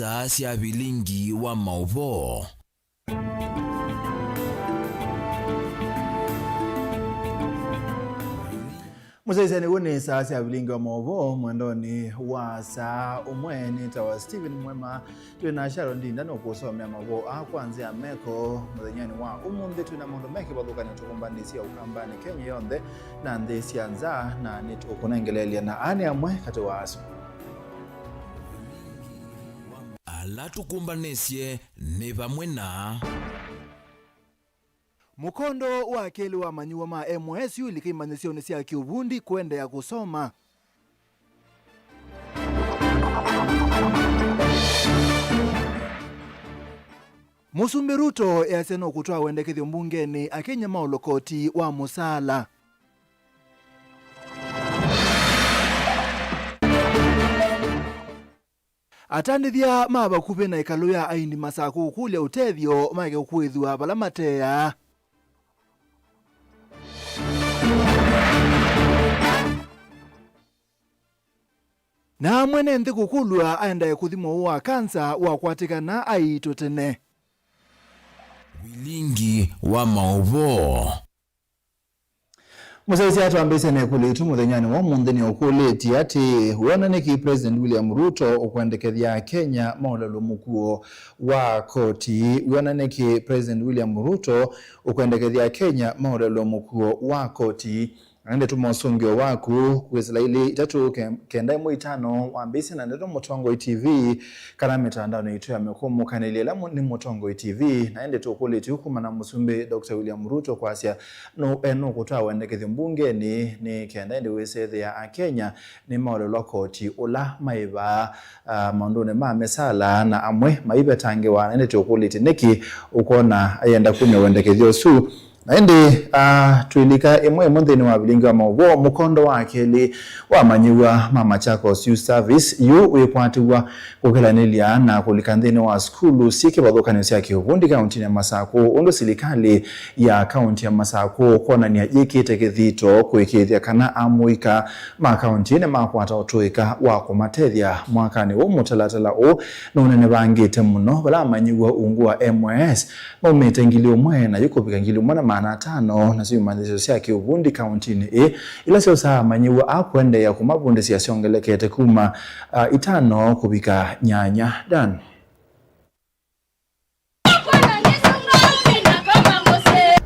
saa cia bilingi wa mauvo. Musaisani wone saa cia bilingi wa mauvo mwendoni wa saa umweni tawa Steven Mwema twina Sharon Ndinda no kusomea mauvo kwanza meko muthenyani wa umundi twina maundu meki bathukani tukumbanisia ukambani Kenya yonthe na nthi cia nza na nitukunengelelia na ani amwe kati wa asu ala tukumbanesie ni vamwe na mukondo wa keli wa manyuwa ma MSU likimanisioni cia kiuvundi kwenda ya kusoma. Musumbi Ruto yaseno kutoa wendekethio mbungeni akenya maulokoti wa musala. Atandithia mabakuve na ikalu ya aini masaku kulia utethio maike kuithua bala matea. Na mwene nthi kukulua aendaye kuthimo wa kansa wa kwatikana aito tene. bilingi wa mauvo. Musaisi hatu ambese ne kulitu muthenyani wa mundeni okuleti ati huona neki President William Ruto ukwendekethia Kenya maulalo mukuo wa koti. Huona neki President William Ruto ukwendekethia Kenya maulalo mukuo wa koti. Ande tumusungio waku kwesila ili itatu kenda imu itano wambisi na ndeto Mutongo TV kana mitandao itu ya mekumu kanilila ni Mutongo TV na ende tukuliti hukuma na musumbi Dr. William Ruto kwa asia no kutoa wendekethi mbunge ni kenda ende wesethe ya Kenya ni maulelo koti ula maiba maundone mesala na amwe maiba tangewa na ende tukuliti neki ukona ayenda kunya wendekethi osu. Naende tuilika imwe mundeni wa bilingi wa mauvo mukondo wa akeli wa manyiwa mama Machakos Youth Service yu uikwatiwa kukelanilia na kulikandhini wa skulu sike badhukani usia kiuvundi kaunti ya Masaku undu silikali ya kaunti ya Masaku kona ni ajiki tekethito kuikithia kana amuika kaunti ne makwata otuika wa kumatethia mwakani mutalatala na unene bangite muno bala manyiwa ungu wa MWS mumetengilio mwena yuko bikangilio mwana maana tano na siyo mandizo siya kiuvundi kaunti ni ila siyo saa manyiwa akwende ya kumabundi siya siongelekete kuma itano kubika nyanya dan.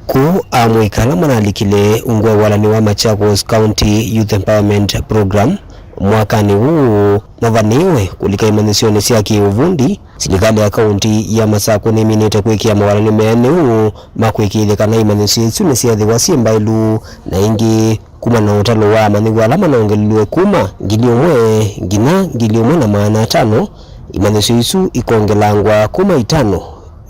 Ku amwikala mwanalikile ungwe walani wa Machakos County Youth Empowerment Program mwakani huu mavaniwe kulika imanisioni siya kiuvundi silikali ya kaunti ya Masaku ni minite kuikia mawalani meane huu makuikile kana imanisioni sune siya dhiwa simba ilu na ingi kuma na utalo wa maniwa alama na ongeliwe kuma ngilio mwe na maana tano imanisioni su ikongelangwa kuma itano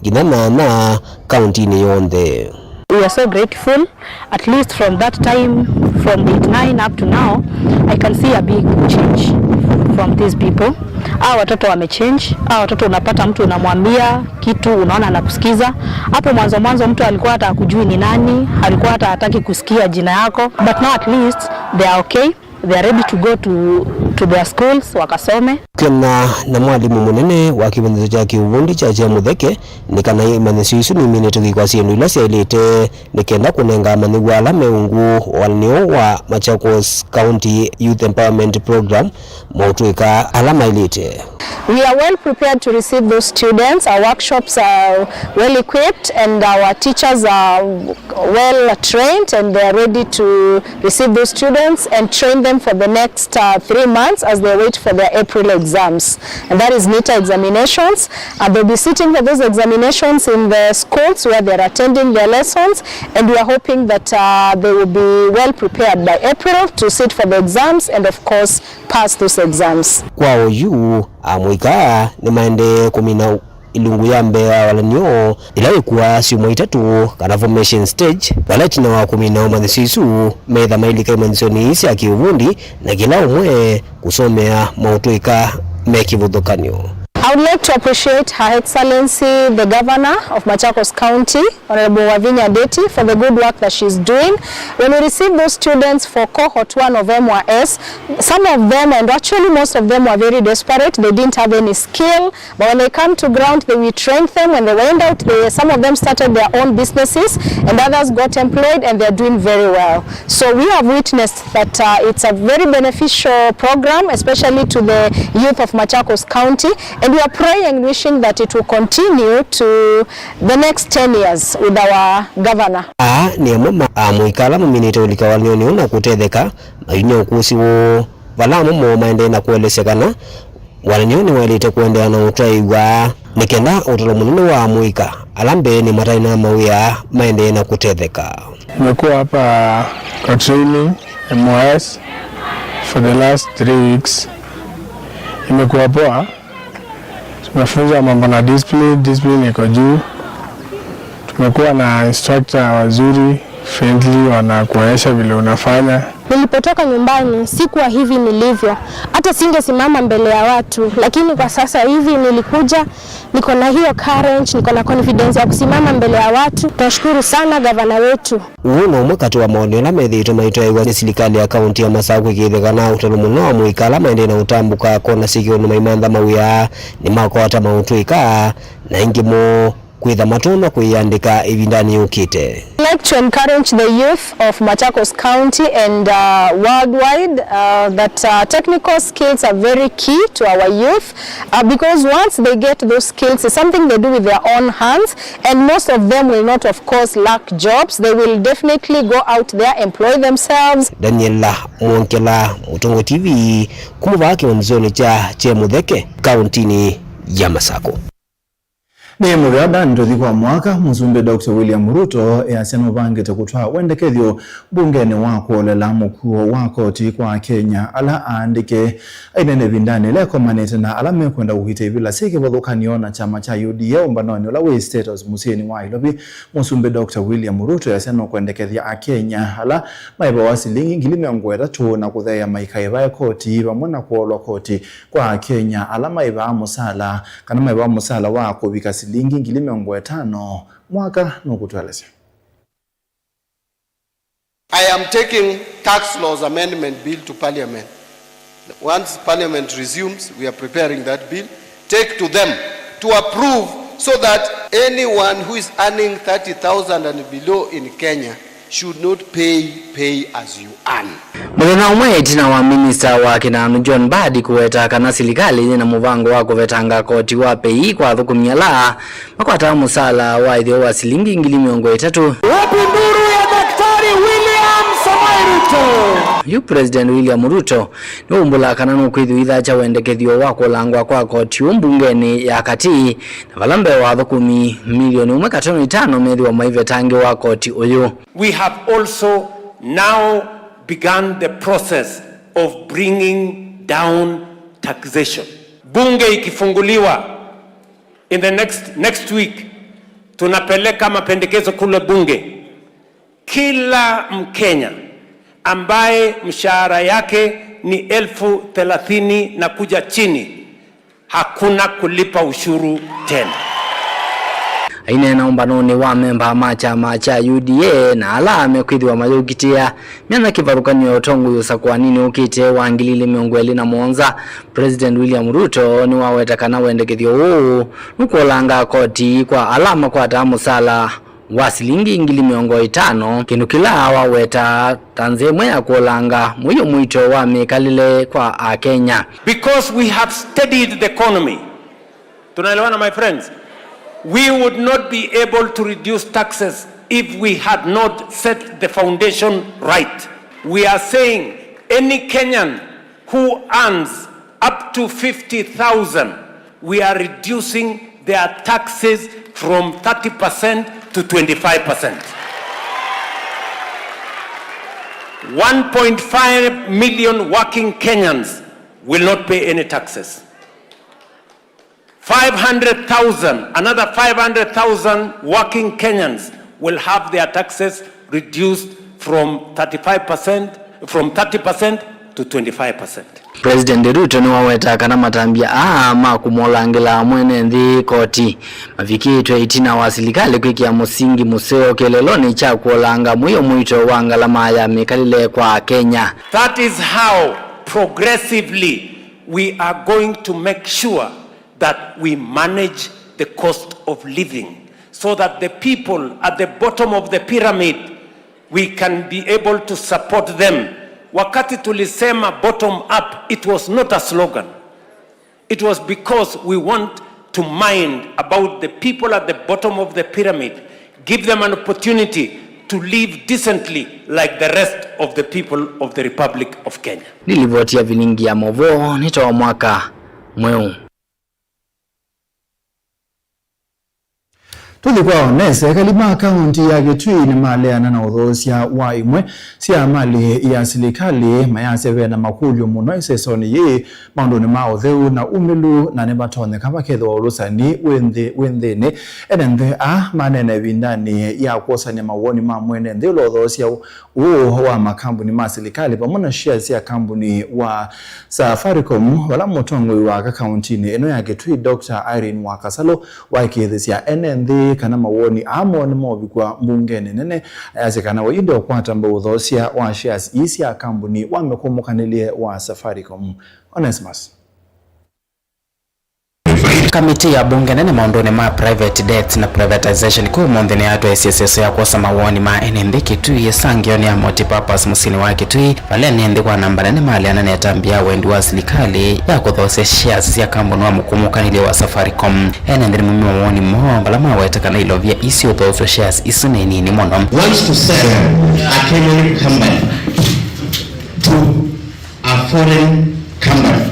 gina na kaunti ni yonde. We are so grateful. At least from that time, from the 9 up to now, I can see a big change from these people. Hao watoto wamechange. Hao watoto unapata mtu unamwambia kitu unaona anakusikiza. Hapo mwanzo mtu alikuwa hata hakujui ni nani, alikuwa hata hataki kusikia jina yako. But now at least they are okay. They are ready to go to their schools wakasome. Kena na mwalimu munene wa kibanzo cha kiuvundi cha Mutheke nikana imanisi isu ni minito kikwasi enu ila siyailite nikenda kunenga manigwa alame ungu walinio wa Machakos County Youth Empowerment Program mautuika alama ilite. We are well prepared to receive those students. Our workshops are well equipped and our teachers are well trained and they are ready to receive those students and train them for the next 3 months as they wait for their April exams. And that is NITA examinations. They'll be sitting for those examinations in the schools where they're attending their lessons, and we are hoping that they will be well prepared by April to sit for the exams and of course pass those exams. Kwa yu amwika ni maende kumina ilungu ya mbea walanyo ilawe kuwa siumo itatu kana formation stage wala china wa kumina umadhisisu medha mailika imanisioni isi ya kiuvundi na kila umwe kusomea mautuika mekivudhokanyo. I would like to appreciate Her Excellency the Governor of Machakos County, Honorable Wavinya Ndeti, for the good work that she's doing. When we received those students for cohort 1 of MYS, some of them, and actually most of them, were very desperate. They didn't have any skill, but when they come to ground, we trained them. When they went out, some of them started their own businesses, and others got employed, and they're doing very well. So we have witnessed that it's a very beneficial program, especially to the youth of Machakos County, and we are praying and wishing that it will continue to the next 10 years with our governor. Ni mama muikala muminite ulikawalini una kutetheka mainyo kusiwo valamu mo maende na kuelesekana walinioni walite kuendea na utaiwa nikenda utolo munene wa muika alambe ni mataina mawia maende na kutetheka. Nimekuwa hapa kwa training MYS for the last 3 weeks. Imekuwa poa. Tumefunza mambo na discipline iko juu. Tumekuwa na instructor wazuri, friendly, wanakuonyesha vile unafanya. Nilipotoka nyumbani sikuwa hivi nilivyo. Hata singesimama mbele ya watu, lakini kwa sasa hivi nilikuja, niko na hiyo courage, niko na confidence ya kusimama mbele ya watu. Tunashukuru sana gavana wetu. Uno mwakati wa maoni la methito maitwa iwa serikali ya kaunti ya Masaku ikithekana utulumu wa muikala maende na utambuka kona sikio ni maimanda mawia ni makota mautwika na ingimo kwitha matuna kuiandika ibindani ukite. I'd like to encourage the youth of Machakos County and worldwide that technical skills are very key to our youth because once they get those skills, it's something they do with their own hands, and most of them will not, of course, lack jobs. They will definitely go out there, employ themselves. Daniela Mwonkela, Mutongo TV, kumuvaki wa mzoni cha Mutheke, kauntini ya Masako. Ni muriada ndothi kwa mwaka Musumbi Dr. William Ruto yasema bangite kutwa wendekethyo bungeni wako lela mukuo wa koti kwa Kenya ala andike ainene vindani leko manete na ala mekwenda uhite vila sike wadhukaniona na chama cha UDA umbanoni ula we status musieni wa ilobi. Musumbi Dr. William Ruto yasema kwendekethya Kenya ala maiba wasilingi ngilime ngweta tuona kuthea maikaiva ya koti vamona kuolwa koti kwa Kenya ala maiba musala kana maiba musala wako vikasi lingi ngilime ngwetano mwaka nokutweleza. I am taking tax laws amendment bill to parliament. Once parliament resumes, we are preparing that bill, take to them to approve so that anyone who is earning 30,000 and below in Kenya should not pay as you earn. Mwena umweti na wa minister wa Kinanu John Mbadi kuweta kana serikali na muvango wako vetanga koti wa pei kwa thukumiala makwata musala wa ithio wa silingi ngilimi 3. Wapi nduru ya Daktari William Samoei Ruto? Yu President William Ruto ni umbula kana nukwithu ithacha wendekethio wako langwa kwa koti umbungeni ya kati na valambe wa thukumi milioni 1.5 methi wa maivetangi wa koti uyu. We have also now begun the process of bringing down taxation. Bunge ikifunguliwa in the next week, tunapeleka mapendekezo kule bunge. Kila Mkenya ambaye mshahara yake ni 30,000 na kuja chini, hakuna kulipa ushuru tena. Aine na umbanoni wa memba macha UDA na ala amekwithiwa mayugitia miana kivarukanio tongu yusa kwa nini ukite wa ngilili miongweli na monza. President William Ruto ni waweta kana wendekethio huu nukuolanga koti kwa alama kwa tamusala wa silingi ngili 500 kindu kila waweta tanzemwe ya kuolanga muyo mwito wa mikalile kwa Kenya. Because we have studied the economy. Tunaelewana my friends? We would not be able to reduce taxes if we had not set the foundation right. We are saying any Kenyan who earns up to 50,000, we are reducing their taxes from 30% to 25%. 1.5 million working Kenyans will not pay any taxes. 500,000, another 500,000 working Kenyans will have their taxes reduced from 30% to 25%. President Ruto ni waweta kana matambia kumolangila mwene nthi koti mavikitwe itina wa serikali kwikia musingi museo keleloni cha kuolanga mwiyo mwito wa ngalama ya mikalile kwa Kenya. That is how progressively we are going to make sure that we manage the cost of living so that the people at the bottom of the pyramid, we can be able to support them. Wakati tulisema bottom up, it was not a slogan. It was because we want to mind about the people at the bottom of the pyramid, give them an opportunity to live decently like the rest of the people of the Republic of Kenya. Nilivotia vilingi ya Movo nitoa mwaka mweu. Tuthikwa nese kalima kaunti ya Kitui ni maleana na uthosia wa imwe sia mali ya serikali mayase na makulyo muno isesoni ye maundu ni mautheu na umilu na nebatone kama ketho urusani wendene enende manene vindani ya kuosanya mawoni mamwene ndilo uthosia wa makambuni ma serikali pamoja shares ya kampuni wa Safaricom wala mutongwe wa kaunti ni eno ya Kitui Dr. Irene Wakasalo wa kithisia enende kana mawoni amoni mobikwa mbungene nene ayazekana wa indo kwata mbo uthosia wa shares isi ya kampuni wamekomokanilie wa Safaricom. Onesmus Kamiti ya bunge nene maondone ma private debt na privatization kwa mondene ato SSS ya kosa mawoni ma NMB Kitui sangioni ya multipurpose musini wa Kitui wale nende kwa namba nene mali anane tambia wendi wa serikali ya kuthose shares ya kampuni wa mukumukanile wa Safaricom NMB mumi mawoni mbala mawetakana ilovia isi uthose shares isu nini mono wants to sell a Kenyan company to a foreign company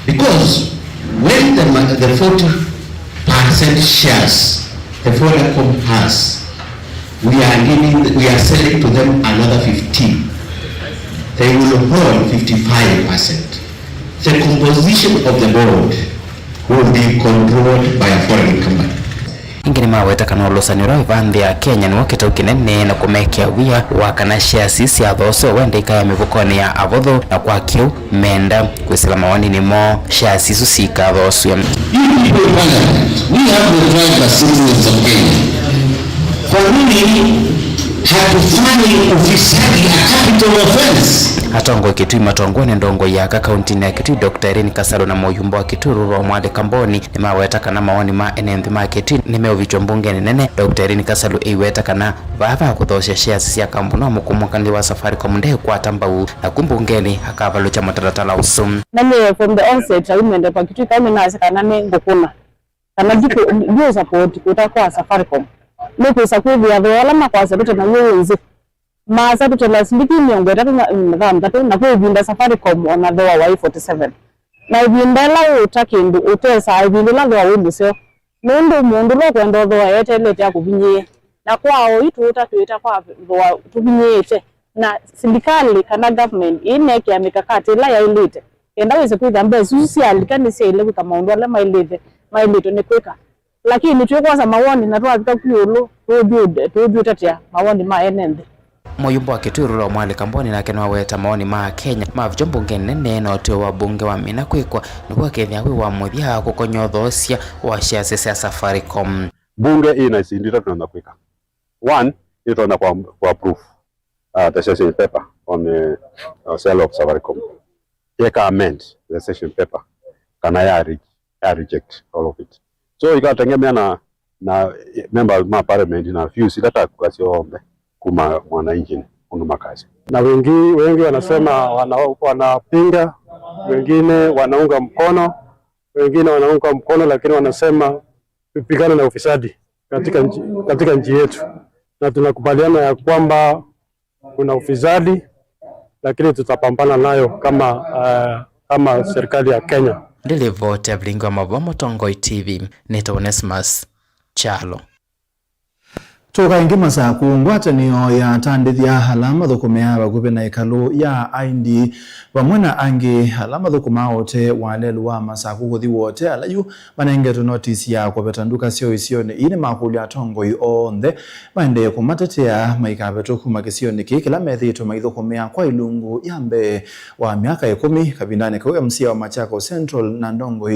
because when the 40% shares the Vodacom has, we are selling to them another 15. They will hold 55%. The composition of the board will be controlled by a foreign company. Ingini maweta kanolosaniro ivandhi ya Kenya ni wakita ukinene na kumekia wia wakana shares ya dhoso wende ikaya mivukoni ya avodho na kwa kiu menda kuisila mawani ni mo shares isu sika dhoso ya we have the right as citizens of Kenya. Kwa nini hatufanyi ufisadi a capital offense? Hatongo Kitui matongone ndongo ya kaunti ya Kitui Dr. Irene Kasalo na moyumbo wa Kituru wa mwade kamboni ni maweta kana maoni ma NMB ma Kitui nimeo vichwa mbunge nene Dr. Irene Kasalo iweta kana vava kuthosha shares ya kampuni wa mukumukanili wa Safaricom ndehe kwa tambau na kumbungeni hakavalo cha mataratala usum. Nani from the onset agreement pa Kitui kama na kana ngukuna kana jiko support kutoka Safaricom loko sakuvi ya wala makwaza kuto na wenzi maasa kutola sindiki miongo tatu na kuvinda Safaricom ona doa wa 47 na ivindala utakindu utesa ivindala doa wunduseo mundu kwenda doa yete lete ya kuvinye na kwao itu utatuita kwa doa tuvinyete na serikali kana government ineke ya mikakati la ya ilite enda weze kuidambe susi alikanisi ile kama mundu ala mailite ni kweka lakini tuwekwaza mawoni na tuwapita kuyulu tujude tatia mawoni ma NMB moyumbo wa Kituru wa mwale kamboni na kenwa weta maoni ma Kenya ma vijombo nene na oto wa bunge wa mina kwekwa nukuwa kethia wa muthia kukonyothosia wa shares ya Safaricom. Bunge inaisindira tunaenda kweka. One, itaona kwa proof the session paper on the sale of Safaricom. Yeka amend the session paper. Kana ya reject all of it. So ikategemea na member ma parliament na views data kwasiombe kuma mwananchi unuma kazi. Na wengi wanasema wanapinga, wengine wanaunga mkono, lakini wanasema tupigane na ufisadi katika nchi yetu, na tunakubaliana ya kwamba kuna ufisadi, lakini tutapambana nayo kama serikali ya Kenya. Ndilivote Blingo Mabomo Tongoi TV Neto Onesmus Chalo. Toka ingi Masaku ngwatanio ya tandithia alama thukumia bakupe na ikalu ya aindi pamwe angi alama thukuma ote walelu wa Masaku guthi wote alayu manengeto notice ya kwabetanduka sio isione ine makuli atongo onthe maende kumatetea maikabeto kumakisione kila methito maithukumia kwa ilungu yambe wa miaka 10 kabindane kwa MC wa Machako Central na ndongo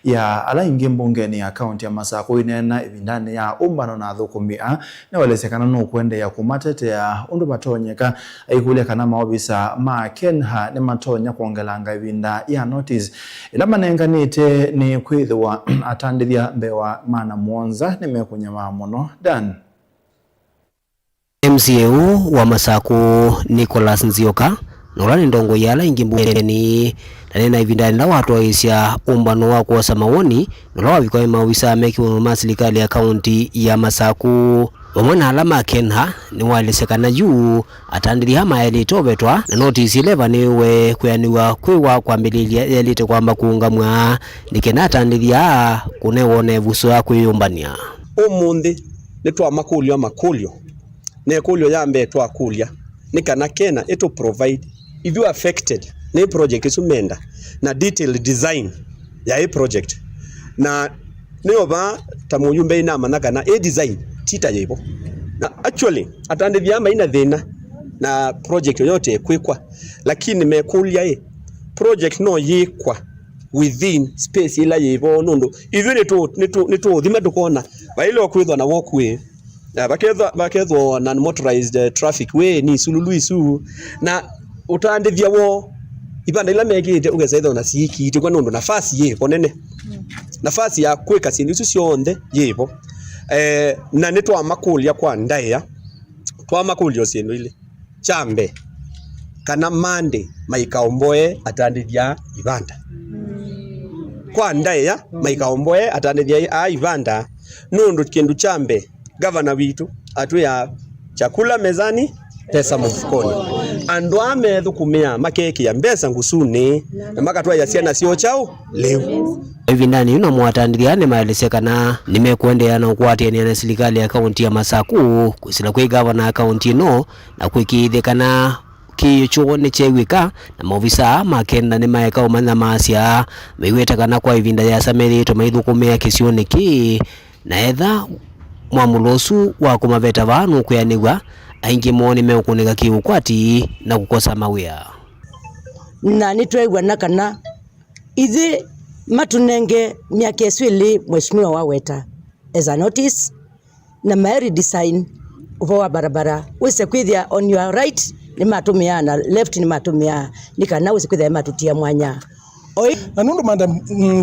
ya alaingi mbungeni ya county ya Masaku inena ibindane ya umbano na thukumia na walesekana no kwende ya kumatetea undu batonyeka aikule kana maobisa ma Kenha ne matonya kuongelanga ibinda ya notice ila manenganite ni kwithwa atandithia mbewa mana Mwonza nimekunyama muno Dan. MCAU wa Masaku Nicholas Nzioka nolani ndongo yala ingimbungeni na ibindani na watu waisya umbano wa kuosa mawoni nolawa vikwa mawisa mekiwa maserikali ya kaunti ya Masaku wamona alama Kenha ni walesekana juu atandithia maeli tobetwa na notice 11 niwe kuyaniwa kwiwa kwambililia yalite kwamba kuungamwa nikena atandithia kunewone vuso ya kwiyumbania umundi nitwa makulio ne kulio yambe twa kulia nikana kena eto provide if you affected ne project isumenda na detailed design ya e project na neoba tamuyumbe ina manaka na e design tita yebo na actually atande vyama ina thina na project yote kwikwa lakini mekulia project no yikwa within space ila yebo nondo ivyo neto thima tukona baile okwithwa na walkway bakedho non motorized traffic way ni sululu isu na utandithia wo ibanda ila megite ugezaitha na siki itikwa nondo nafasi yebo nene nafasi ya kweka sindu isu cionthe yebo na nitwa makulia kwa ndaya twa makulio sindu ile chambe kana mande maikaomboe atandithia ibanda kwa ndaya maikaomboe atandithia ibanda nondo kindu chambe gavana witu atu ya chakula mezani pesa mfukoni andu amethukumia makeki ya mbesa ngusuni na makatwa ya siana sio chao leo hivi ndani yuno mwatandithia ne maelesekana nimekuendea na kwatiania na serikali ya kaunti ya Masaku kusila kwi gavana kaunti no na kwikithekana kicho ne chewika na maofisa makenda ne maeka umanya masya meiwetakana kwa ivinda ya samerito maithukumia kisione ki na etha mwamulosu wa kumaveta vanu kuyanigwa aingi moni meukuneka kiukwati na kukosa mawia na nitweigwa nakana ithi matunenge miaka eswili mheshimiwa waweta as a notice na maeri design uva barabara wese kwithia on your right ni matumia na left ni matumia nikana wese kwithia matutia mwanya oi na nundu manda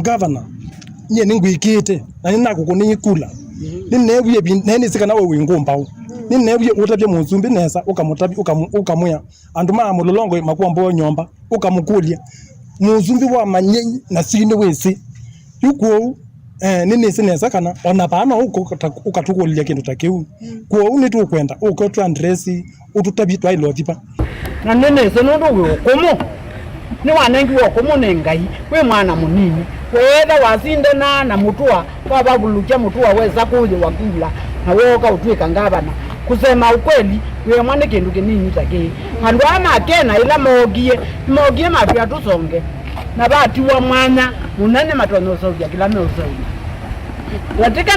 governor nye ningwikite na ninakukuni kula ninebuye nene sikana we wingumbao ninebuye utabye muzumbi nesa ukamutabi ukamuya anduma mulolongo makwambo nyomba ukamukulia muzumbi wa manye na sinde wese yuko nene sinesa kana ona bana ukatukulia kintu takeu kwa unitu kwenda uko address ututabi twa ilotipa na nene senondo we komo ni wanengi wo komo nengai we mwana munini wetha wasindana na mutua kwa babulukia mutua weza kuje wakula na woka utwika ngabana kusema ukweli we mwana kindu kinini take andu ama kena ila mogie matu atusonge na bati wa mwana munene matono sovya kila meusoni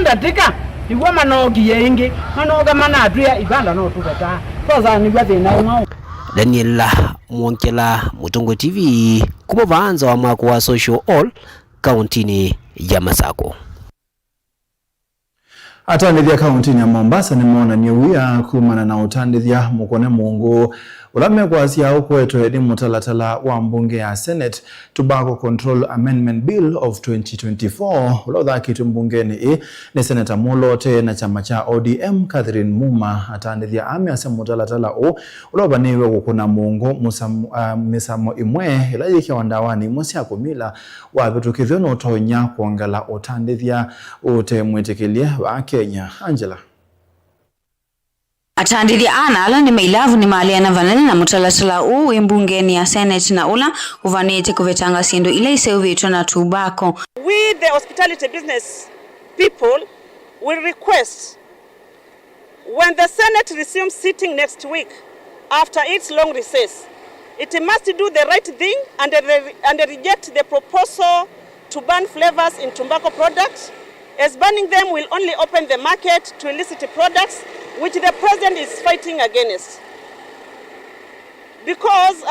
ndatika igwa manogie ingi manoga manatu ya ibanda no tubeta sasa ni gwathi na ngao Daniel Mwonkela Mutungo TV kubavanza wa mwako wa social all kauntini ya Masaku. Atandithia kauntini ya Mombasa ni mwona niwia kumana na utandithia mukone mungu ulame kwa siya ukwetu edi mutalatala wa mbunge ya Senate Tobacco Control Amendment Bill of 2024 ulodha kitu mbungeni ni Senator Molote na chama cha ODM Catherine Muma atandithia ase mutalatala uloba niwe kukuna mungu misamo imwe ilajike wandawani mwesi akumila wa vitu kivyono utonya kuangala utandithia ute mwitikilie wa Kenya. Angela atandithia ala ni mailavu ni maaliana vanene na mutalatala imbungeni ya Senate na ula uvanite kuvetanga sindu ile iseuvetwa na tobacco. We the hospitality business people will request When the Senate resumes sitting next week after its long recess, it must do the right thing and reject the proposal to ban flavors in tobacco products, as banning them will only open the market to illicit products, which the president is fighting against. Because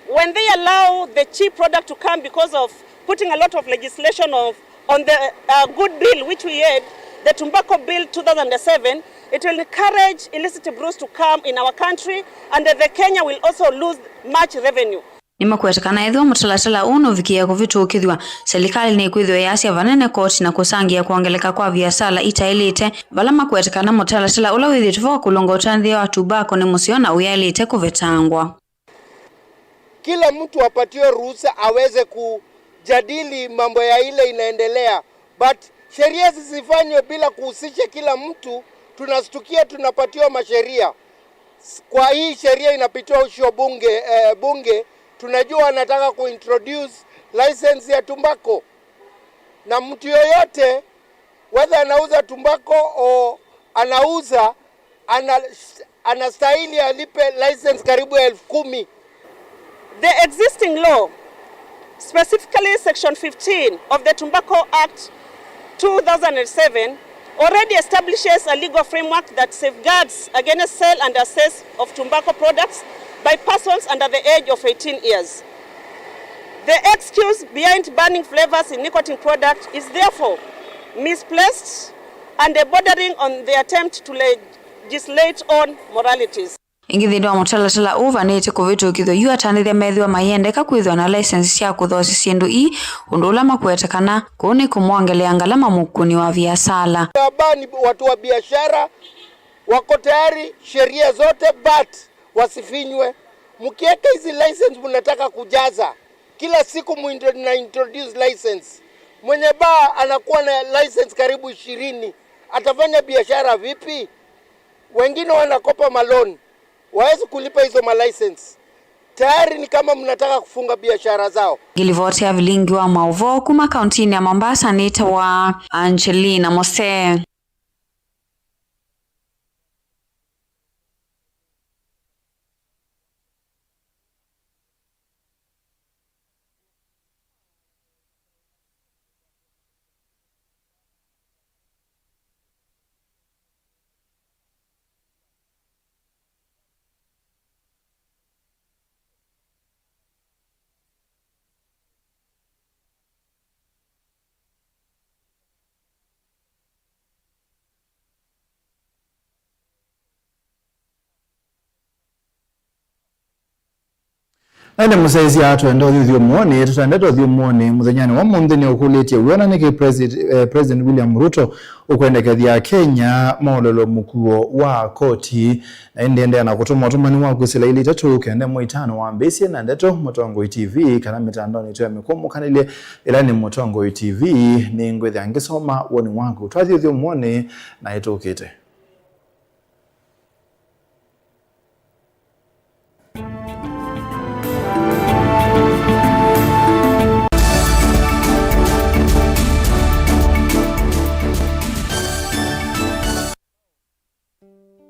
when they allow the cheap product to come because of putting a lot of legislation on the good bill which we had, the Tobacco Bill 2007, it will encourage illicit brews to come in our country, and the Kenya will also lose much revenue. Nimakwetekana ithwa mutalatala uno vikia kuvitukithwa serikali ni kwithwa yasia vanene koti na kusangia kuongeleka kwa biashara itailite vala makwetekana mutalatala ula withitwa kulongota nthia wa tobacco ni musiona uyalite kuvetangwa. Kila mtu apatiwe ruhusa aweze kujadili mambo ya ile inaendelea, but sheria zisifanywe bila kuhusisha kila mtu. Tunastukia tunapatiwa masheria. Kwa hii sheria inapitiwa usho bunge tunajua wanataka kuintroduce license ya tumbako, na mtu yoyote whether anauza tumbako au anauza anastahili alipe license karibu 10,000. The existing law, specifically Section 15 of the Tobacco Act 2007, already establishes a legal framework that safeguards against sale and access of tobacco products by persons under the age of 18 years. The excuse behind banning flavors in nicotine products is therefore misplaced and bordering on the attempt to legislate on moralities. Ingithindwa mutalatala uvanite kuvitukithwa yu atanithia methiwa mayendeka kwithwa na license cia kuthosi sindu ii undu ula makwetekana kuni kumwongelea ngalama mukuni wa biashara. Bani watu wa biashara wako tayari sheria zote, but wasifinywe. Mkiweka hizi license mnataka kujaza kila siku introduce license. Mwenye baa anakuwa na license karibu 20, atafanya biashara vipi? Wengine wanakopa maloni, wawezi kulipa hizo license. Tayari ni kama mnataka kufunga biashara zao. Gilivote ya vilingi wa Mauvo kuma kauntini ya Mombasa nita wa Angelina Mose. Ende musaizi atu endo thio muone tutandetwa thio muone muthenyani wa munthini ukuletie wona niki President William Ruto ukwendekethia Kenya maulolo mukuo wa koti na ende na kutuma tumani wa kwisila ili tatu kende moitano wa mbesi na ndeto Mutongo TV kana mitandao ni tuya mikomo kanile ila ni Mutongo TV ni ngwethe angisoma woni wangu twathio thio muone na itokete.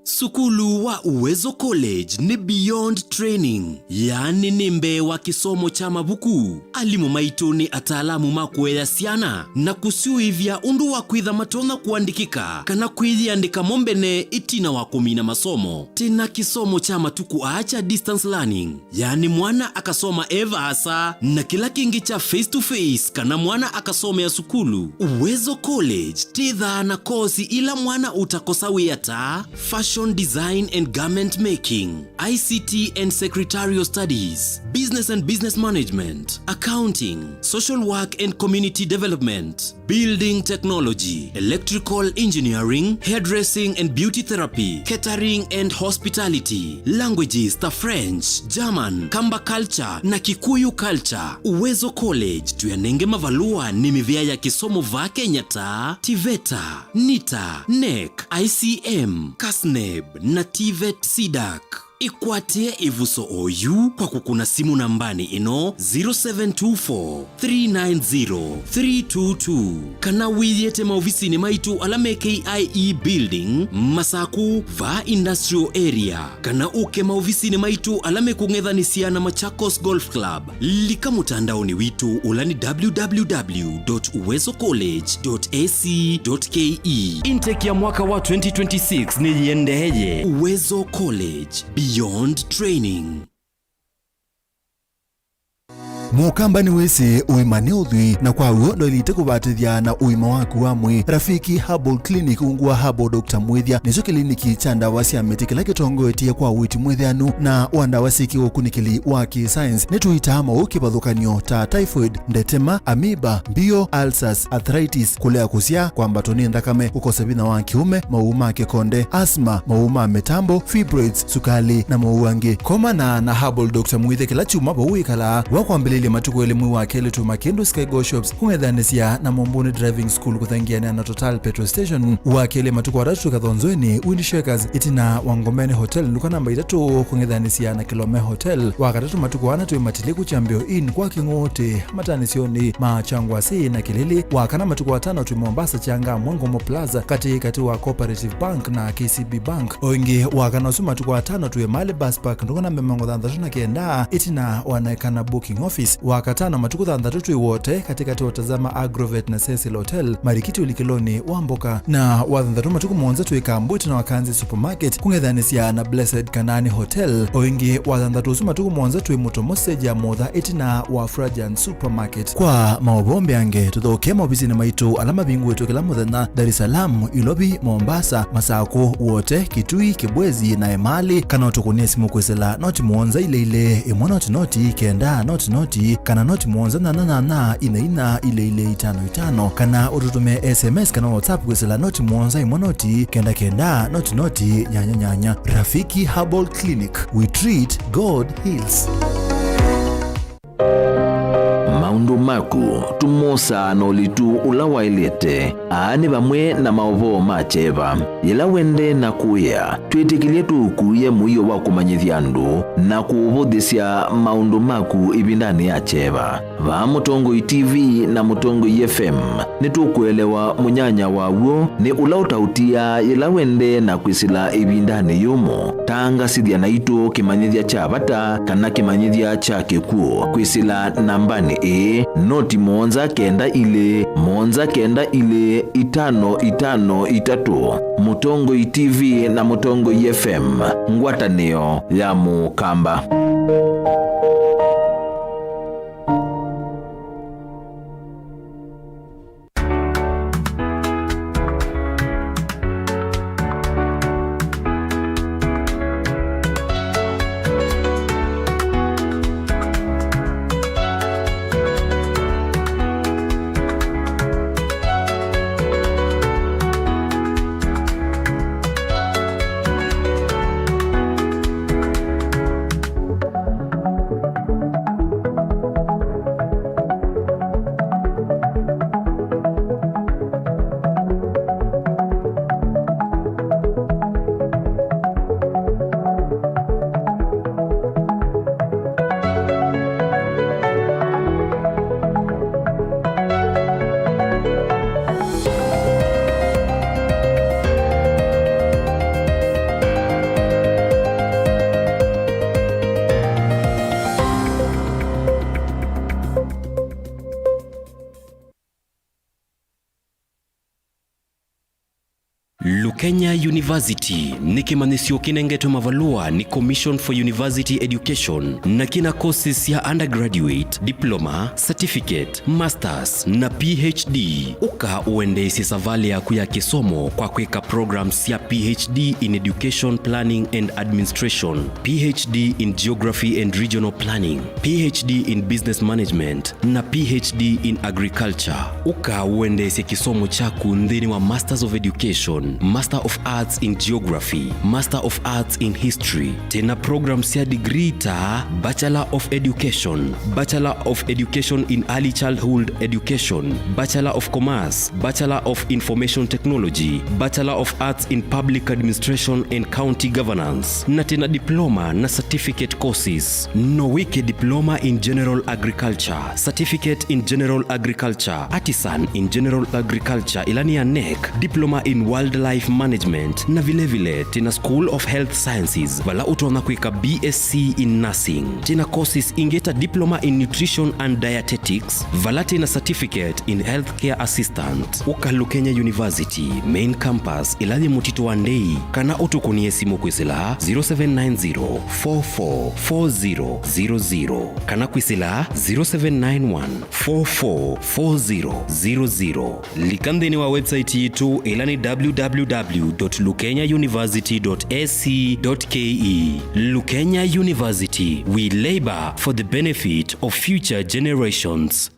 Sukulu wa Uwezo College ni beyond training, yani nimbe wa kisomo cha mabuku. Alimu maitu ni ataalamu makuea siana na kusiuivya undu wa kwitha matona kuandikika kana kwithiandika mombene itina wa kumina masomo. Tena kisomo cha matuku acha distance learning, yani mwana akasoma eva asa na kila kingi cha face to face kana mwana akasomea sukulu. Uwezo College titha na kozi ila mwana utakosa wiyata fashion design and garment making, ICT and secretarial studies, business and business management, accounting, social work and community development, building technology, electrical engineering, hairdressing and beauty therapy, catering and hospitality, languages ta French, German, Kamba culture na Kikuyu culture. Uwezo College tuyanenge mavalua ni mivya ya kisomo va Kenya ta TVETA, NITA, NEC, ICM, KASNEB na TVET SIDAC. Ikwatie ivuso oyu kwa kukuna simu nambani ino 0724 390 322 kana wiyete maofisini maitu alame KIE building Masaku va industrial area kana uke maofisini maitu alame kungethanisia na Machakos Golf Club lika mutandaoni witu ulani www.uwezocollege.ac.ke. Intake ya mwaka wa 2026 ni yendeje. Uwezo College, beyond training. Mukambani wese uimane udhui na kwa uo ndo ilite kubatithia na uima waku wa mwi. Rafiki Herbal Clinic ungua Herbal Dr. Mwithia nizo kliniki cha ndawa cia miti kila kitongo etie kwa witi mwithianu na wandawa siki ukunikili wa ki-science nituitama ukibadhukanio ta typhoid, ndetema, amoeba, bio, ulcers, arthritis, kulea kusia kwa mbatoni ndakame, ukosebina wa kiume, mauma kekonde, asma, mauma metambo, fibroids, sukali na mauangi. Komana na Herbal Dr. Mwithia kila chuma bauikala wakwambili matuko elimu wake letu Makindu Sky Go Shops kungedhanisia na Mombuni Driving School kuthangiana na Total Petrol Station wakele matuko waratu kathonzweni Windshakers itina Wangomeni Hotel luka namba 3 kungedhanisia na Kilome Hotel wakatatu matuko wana tuwe matiliku Chambio Inn kwa kingote matanisioni Machangwa si na Kilili wakana matuko watano tuwe Mombasa Changa Mwangomo Plaza kati wa Cooperative Bank na KCB Bank oingi wakana usu matuko watano tuwe Mali Bus Park ndukana memango dhandhatuna kienda itina wanaekana booking office wakatana matuku dhandhatatu wote katika watazama Agrovet na Cecil Hotel Marikiti ulikiloni Wamboka na wadhandhatu matuku mwonza tuikambuti na Wakanzi Supermarket kungedhanisia na Blessed Kanani Hotel oingi wadhandhatu usu matuku mwonza tui Mutomoseja Modha itina wa Frajan Supermarket. Kwa maobombe yange tuthoke maofisini maitu alama bingu wetu kila muthenya Dar es Salaam, Ilobi, Mombasa, Masako wote Kitui, Kibwezi na Emali kana utukunie simu kwesela noti mwonza ile imwana noti kenda noti kana noti mwonza na ina ile 55 kana ututume SMS kana WhatsApp kwesela noti mwonza imonoti kenda noti nyanya. Rafiki Herbal Clinic, we treat, God heals. Maundu maku tumosa no litu ulawailete aani bamwe na maovo macheva yela wende na kuya twitikilie tukuye muyo wa kumanyithia andu na kuvuthisia maundu maku ibindani ya cheva va Mutongo TV na Mutongo FM nitukuelewa munyanya wawo ni ulautautia yela wende na kwisila ibindani yumo tanga sithia na itu kimanyithia cha bata kana kimanyithia cha kikuo kwisila nambani noti mwonza kenda ile 5553 Mutongo TV na Mutongo FM ngwatanio ya Mukamba. Kenya University ni kimanisio kinengeto mavalua ni Commission for University Education na kina courses ya undergraduate, diploma, certificate, masters na PhD. Uka uende sisavali ya kuya kisomo kwa kweka programs ya PhD in Education Planning and Administration, PhD in Geography and Regional Planning, PhD in Business Management na PhD in Agriculture. Uka uende kisomo chaku ndhini wa Masters of Education, Master Master of Arts in Geography, Master of Arts in History. Tena programs ya degree ta Bachelor of Education, Bachelor of Education in Early Childhood Education, Bachelor of Commerce, Bachelor of Information Technology, Bachelor of Arts in Public Administration and County Governance. Na tena diploma na certificate courses. Nowike diploma in General Agriculture, Certificate in General Agriculture, Artisan in General Agriculture ilani ya NEC, Diploma in Wildlife Management na vile tena School of Health Sciences vala utaona kuika BSc in Nursing. Tena courses ingeta Diploma in Nutrition and Dietetics vala tena Certificate in Healthcare Assistant. Uka Lukenya University Main Campus ilani Mutito Wandei kana utukunie simu kwisila 0790 444000 kana kwisila 0791 444000. Likandeni wa website yetu ilani www.lukenyauniversity.ac.ke. Lukenya University, we labor for the benefit of future generations.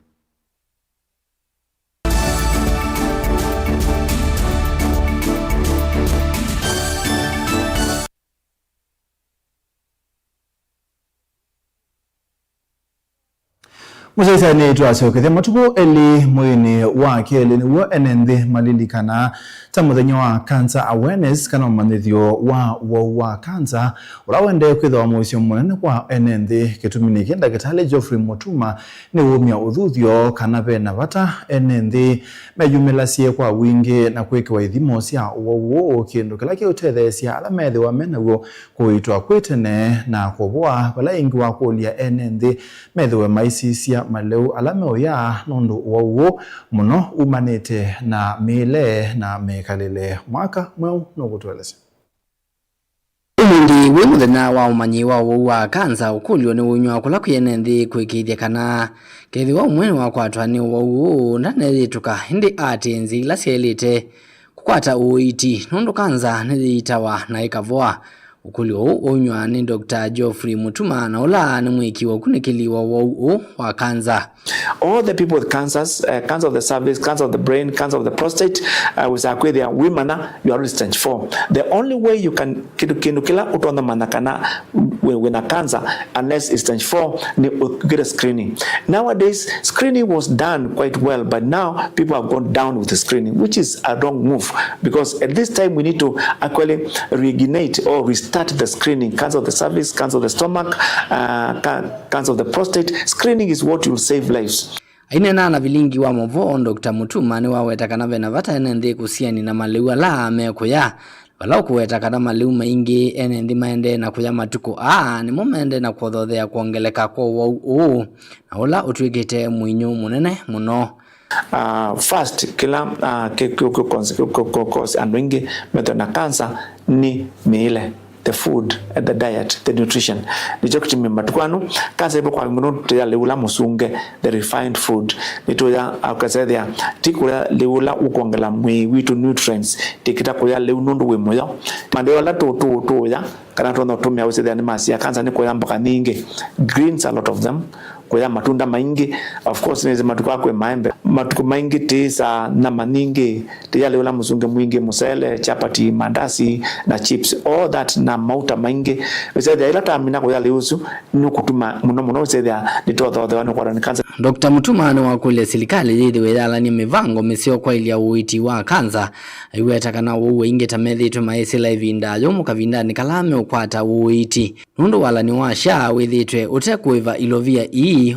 Musaisa ni tuasoke matuko eli mwini wa kele ni wo enende malilikana tamuthenya wa cancer awareness kana manithio wa cancer urawende kwitha muisyo munene kwa enende kitumini kenda kitale Geoffrey Mutuma ni wumia uthuthio kana bena bata enende meyumelasie kwa wingi na kwikwa ithimo cia wo kindu kila kiutethesia ala methi wa menago kuitwa kwitene na kubwa bala ingi wa kulia enende methi wa maisisia maleu alame ya nondo wawo muno umanete na mile na mekalele mwaka mweu no gutwelese Umundi wimuthenya wa umanyi wa kanza ukulio ni unywa kula kuyenenthi kwikithia kana kethi wa umwene wa kwatwa ni wau na nethituka hindi ati nzi la sielite kukwata uiti nondo kanza nethitawa na ikavoa. Ukulio unywa ni Dr. Geoffrey Mutuma na ula ni mwiki wa kunikiliwa wa kanza. All the people with cancers, cancer of the cervix, cancer of the brain, cancer of the prostate, with aquaria women, you are stage 4. The only way you can kinukila utonda manakana when a cancer, unless it's stage 4, you get a screening. Nowadays, screening was done quite well, but now people have gone down with the screening, which is a wrong move, because at this time we need to actually reignite or restart the screening. Cancer of the cervix, cancer of the stomach, cancer of the prostate. Screening is what will save lives. Ainena na vilingi wa movo Dr. Mutuma ni waweta kana vena vata enende kusiani na maliwa la mekoya walau kuweta kana maliu maingi enendi maende na kuya matuko ni momende na kuodhothea kuongeleka kwa wau na ula utuikite mwinyu munene muno. First kila cause and wingi meto na cancer ni meile, the food, the diet, the nutrition. Nicho matukwanu kansa ipo kwa munu ya leula musunge, the refined food. Nito ya akasedea tikula leula ukongela mwi witu nutrients tikita kuya leunundu we moyo. Mande wala to ya kana tono tumia usede animasi ya kansa ni kwa mboga nyingi. Greens, a lot of them. Kwa matunda maingi, of course neze matuko kwa maembe. Matuko maingi tisa na maningi tia leula musunge mwingi musele, chapati, mandasi na chips, all that na mauta maingi. Usede ila tamina kwa leusu nukutuma muno usede nitotho wanu kwa kansa. Dr. Mutuma ni wakule silikali yidi wedala ni mivango misio kwa ili ya uiti wa kanza. Iweta kana uwe inge tamethi tumaisila ivinda yomu kavinda ni kalame ukwata uiti. Nundu wala ni washa withitwe utekuiva ilovia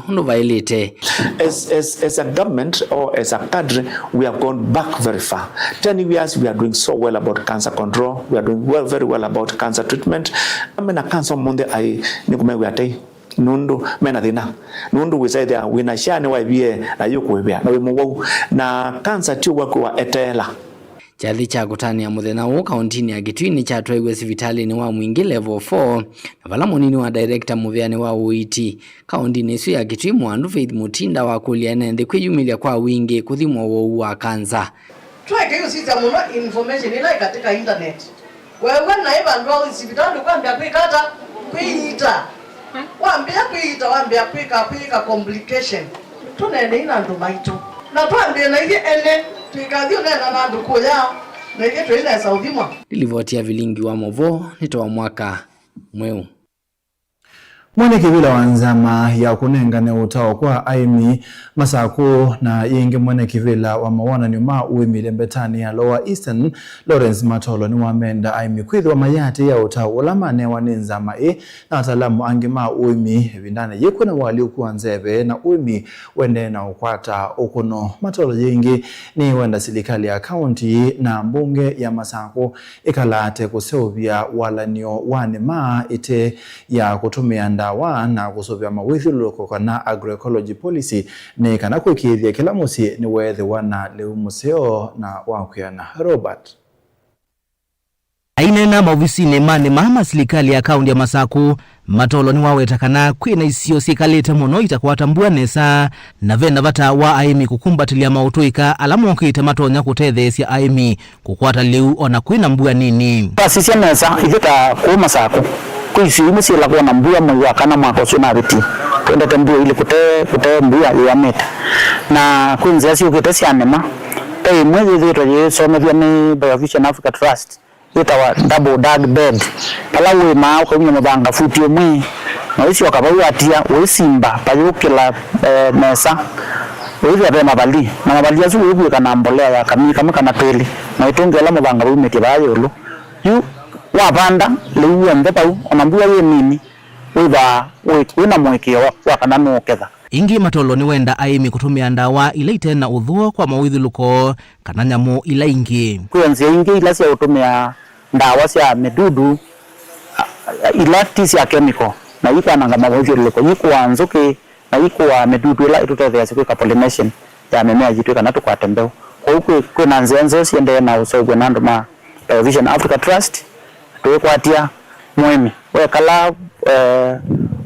hundu vailite. As a government or as a cadre, we have gone back very far. 10 years we are doing so well about cancer control. We are doing very well about cancer treatment. Amena cancer monde ai nikumewe atai. Nundu mena thina nundu wisaide wina shane waibie na yukwebia na wimuwau na cancer tu wako wa etela Chathi cha kutania muthena wo kauntini ya Gitwini cha Twaigwe Civitali ni wa mwingi level 4 na vala munini wa director muvyani wa uiti kauntini isu ya Gitwi Mwandu Faith Mutinda wa kulia nende kwiyumilia kwa wingi kuthimwa wo wa kanza. Tweke hiyo sisi muno information ina katika internet. Wewe na iba ndo Civitali kwambia kwikata kuita. Wambia kwika complication. Tunene ina ndo maito. Na twambia na ile ene twikathio nena na nduko yao Negeto ina saudimwa. Lilivotia vilingi wa movo nitoa mwaka mweu. Mwene kivila wanzama ya kunengane utao kwa aimi Masaku na yingi mwene kivila wa mawana nyuma uimile mbetani ya Lower Eastern Lawrence Matolo ni wamenda aimi kwithu wa mayati ya utao ulamane waninzama na atalamu angima uimi vindane yekuna wali ukuwa nzebe na uimi wende na ukwata ukuno. Matolo yingi ni wenda silikali ya county na mbunge ya Masaku ikalate kuseuvia walanio wanima ite ya kutumia ndawa na kusovya mawithuluko kana agroecology policy ni kana kwikithia kila musi ni wethe wana leu museo na wakuyana. Robert ainena maofisini mane mama serikali ya kaunti ya Masaku Matolo ni wawetakana kwina isio sikalete muno itakwatambua nesa na venda vata wa aimi kukumbatilia mautuika alamu okite matonya kutethesia aimi kukwata liu ona kwina mbua nini pasisia nesa ithita ku Masaku kuisi musi la kuona mbua mwa kana mwako sunariti kwenda tambua ile kute mbua ya meta na kunza sio kete anema tai mwezi dhito ye somethia ni Biovision Africa Trust itawa double dark bed palawe ma ko mwe mabanga futi omwe na isi wakabawa atia wesimba payukila mesa wewe ya mabali na mabali yazu wewe kana mbolea ya kama kana peli na itongela mabanga wewe meti bayolo yu wapanda lewe mbepa onambua ye nini wewe na mwekeo wa kana noketha ingi Matolo ni wenda aimi kutumia ndawa ile itena udhuo kwa mawithuluko kana nyamu ila ingi kwenzi ingi ila sia utumia ndawa sia medudu ila tisi ya chemical na iko ananga mawithuluko yikuwa nzuki na ikuwa medudu ila itutethea siku pollination ya mimea jitu kana tukwa tembeo kwa huko kuna nzenzo siende na usogwe nando ma Biovision Africa Trust tuwekwatia muhimu wekala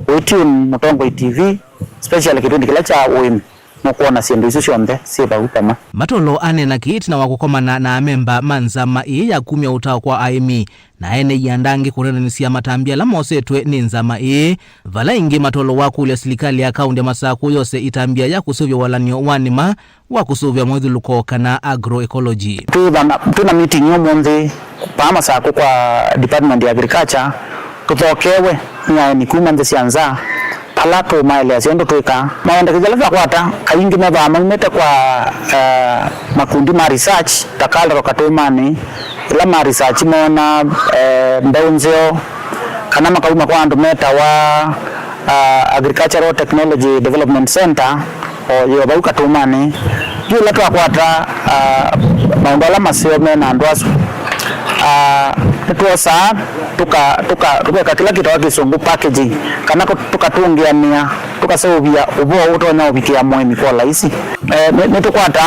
wetune Mutongo TV special kitundi kila cha uimi mukuona siendo isu sionde siba upema. Matolo anena kiti na wakukomana na memba manzama ya kumya utao kwa aimi na ene yandangi kurena nisia matambia la mosetwe ni nzama vala ingi Matolo wakulia serikali ya kaunti ya Masaku yose itambia ya kusuvya walanio wanima wakusuvya mwithuluko kana agroecology. Tuna meeting yomonde pa Masaku kwa Department ya Agriculture kutokewe ni kumande sianza palato maile asiendo tuika maende kujalaza kwata kaingi meba mamete kwa makundi ma research takala rokatumani ila ma research mona mbonzeo kana makauma kwa andumeta wa Agricultural Technology Development Center o yoba ukatumani yule tu akwata maondola masio mena ndwasu tuosa tuka kila kitu wakisungu packaging kana tukatungia nia tukasovia ubo utonya ubikia mwemi kwa laisi nitukwata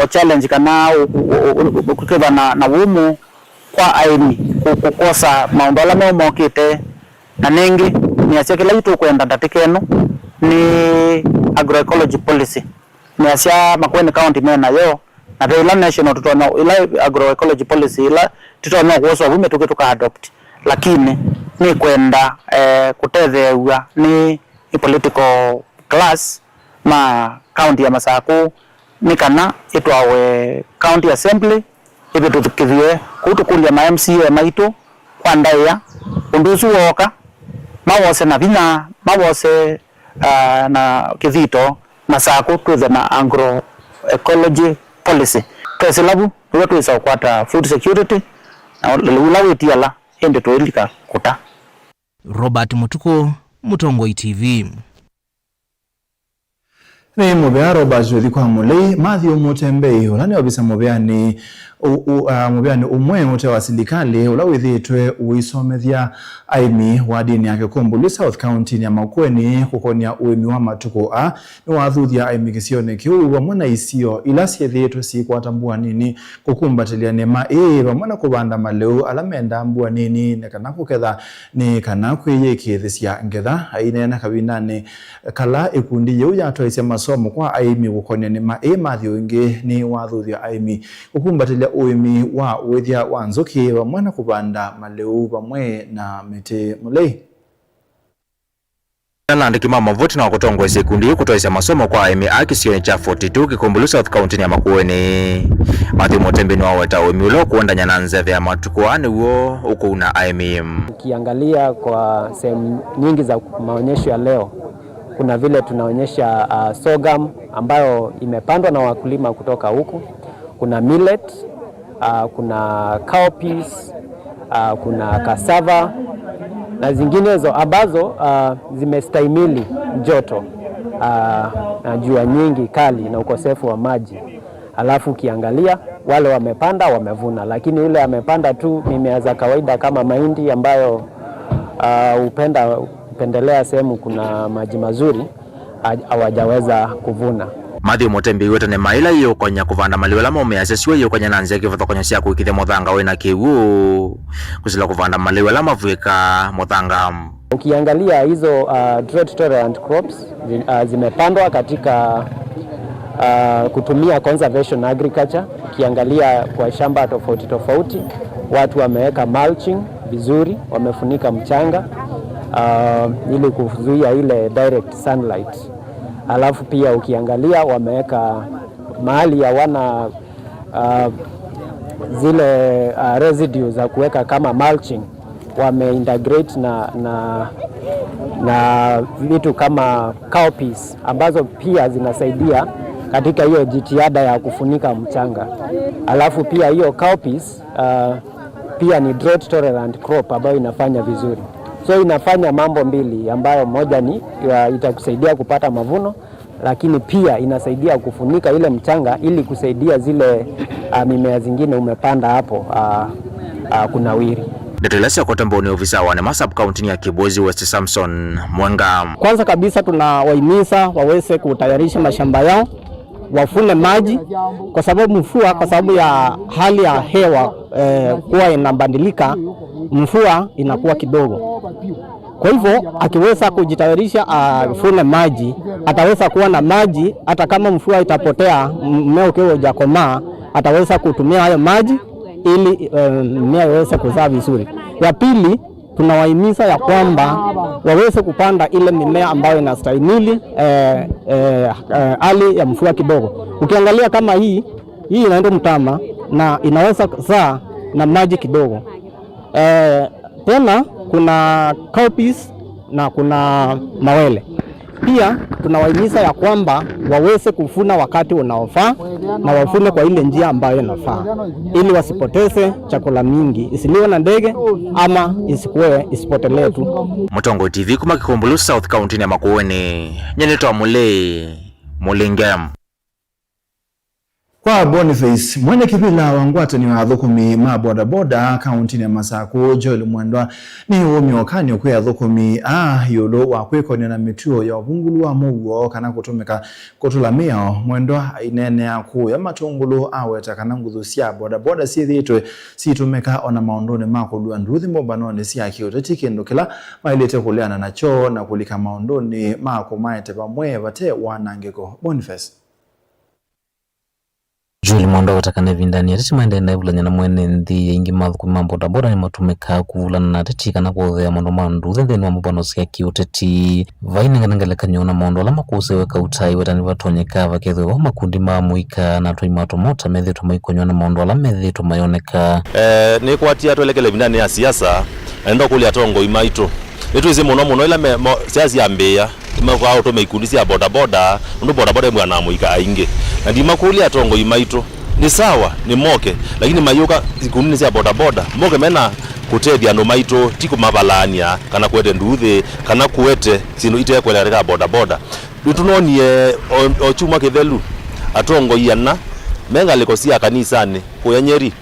o challenge kana ukukeba na wumu kwa aini kukosa maondola mokite na nengi ni asia kila kitu kwenda ndatikeno ni agroecology policy ni asia Makueni county mena yo na ila national tutona ila agroecology policy ila tutona kuoso vume tuka adopt lakini ni kwenda kutethewa ni political class ma county ya Masaku ni kana itwawe county assembly ibe tutukithie kutukulia ma MCA maitu kwa ndaya undusu woka mawose na bina mawose na kivito Masaku tuze na agroecology policy twesilabu wetu isa kwata food security na ulawetiala ende toelika kuta. Robert Mutuko, Mutongo TV. Ni mubea Robert Jodi kwa mulei Matthew Mutembei ulani wabisa mubeani umwe ute wa serikali ulawithitwe uisomethia aimi wa dini yake Kumbulu South County ya Makueni kukonia uimi wa matuko ni wathuthia aimi kisione kiu wa mwana isio ila siethitwe si kwatambua nini kukumbatilia nema mwana kubanda maleu alamenda mbua nini nekana kuketha ni kana kwiye kithisia ngetha ainena kabinane kala ikundi yeu yatwaisya masomo kwa aimi kukonia nema Matthew ingi ni wathuthia aimi kukumbatilia uimi wa wethia wa nzuki wa mwana kubanda maleu pamwe na mete mulei. Nalandiki mama voti na kutongwa sekundi kutoisa masomo kwa ime akisioni cha 42 Kikumbulu South County ya Makueni. Matthew Mutembe ni waweta umiulo kuenda nyananze vya matukuani uo uko una IMM. Ukiangalia kwa sehemu nyingi za maonyesho ya leo, kuna vile tunaonyesha sorghum ambayo imepandwa na wakulima kutoka huku. Kuna millet, kuna cowpeas, kuna cassava na zinginezo ambazo zimestahimili joto na jua nyingi kali na ukosefu wa maji. Alafu ukiangalia wale wamepanda wamevuna, lakini yule amepanda tu mimea za kawaida kama mahindi ambayo upendelea sehemu kuna maji mazuri, hawajaweza kuvuna. Matthew Mutembe yote ne maila iyo konya kuvanda maliwela mome asesiwe iyo konya nanze kivoto konya sia kuikithe muthanga wena kiwu kusila kuvanda maliwela mavwika muthanga. Ukiangalia hizo drought tolerant crops zimepandwa katika kutumia conservation agriculture. Ukiangalia kwa shamba tofauti tofauti, watu wameweka mulching vizuri, wamefunika mchanga ili kuzuia ile direct sunlight. Alafu pia ukiangalia wameweka mahali hawana zile residues za kuweka kama mulching, wameintegrate na vitu kama cowpeas ambazo pia zinasaidia katika hiyo jitihada ya kufunika mchanga. Alafu pia hiyo cowpeas pia ni drought tolerant crop ambayo inafanya vizuri. So inafanya mambo mbili ambayo moja ni itakusaidia kupata mavuno, lakini pia inasaidia kufunika ile mchanga ili kusaidia zile mimea zingine umepanda hapo kunawiri. Ndetelesi Kotembo ni ofisa wa Nema Sub County ya Kibwezi West Samson Mwenga. Kwanza kabisa tunawahimiza waweze kutayarisha mashamba yao, wafune maji kwa sababu ya hali ya hewa kuwa inabadilika, mvua inakuwa kidogo. Kwa hivyo akiweza kujitayarisha afune maji, ataweza kuwa na maji hata kama mvua itapotea, mmea ukiwa hujakomaa, ataweza kutumia hayo maji ili mmea iweze kuzaa vizuri. Ya pili, tunawahimiza ya kwamba waweze kupanda ile mimea ambayo inastahimili hali ya mvua kidogo. Ukiangalia kama hii inaenda mtama na inaweza kuzaa na maji kidogo. Tena kuna cowpeas na kuna mawele. Pia tunawahimiza ya kwamba waweze kuvuna wakati unaofaa na wafune kwa ile njia ambayo inafaa ili wasipoteze chakula mingi, isiliwe na ndege ama isipotelee tu. Mutongo TV kuma Kikumbulu South County ya Makueni. Nyenetwa Mulingem. Kwa Boniface mwene kipila wangwata ni wathukumi ma bodaboda kaunti ya Masako Joel Mwendwa ni umyokani okwe thukumi yolo wa kwikonia na mituo ya ubungulu wa muguo kana kutumika kutulamia. Mwendwa inene aku ya matungulu aweta kana nguthu cia bodaboda sithitwe situmika ona maondone makulua nduthi mbobanone cia kioteti kindu kila mailete kuleana nacho na kulika maondone makumaete pamwe bate wanangeko. Boniface Joel Mwendwa watakane vindani atati maende na ivulanya na mwene nthi ingi mathuku mamboda boda ni matumika kuvulana na atati kana kuothea mondo mandu theni wa mubano cia kiuteti vaine nganangeleka nyona mondo ala makuseweka utai wetani vatonyeka vakethwe wa makundi ma muika na twa imato mota methetwo maikonywa na mondo ala methetwo mayoneka ni kwatia twelekele vindani ya siasa enda kulia tongo imaito nitu muno ila siasa ya mbea imaka auto meikundi cia boda ndu boda mwana muika aingi na ndima kulia tongo imaito ni sawa ni moke lakini mayuka ikundi cia boda moke mena kutethia no maito tiku mabalania kana kwete nduthi kana kuete sino ite kweleka boda tunonie ochuma kithelu atongo yana menga likosia kanisani kuyanyeri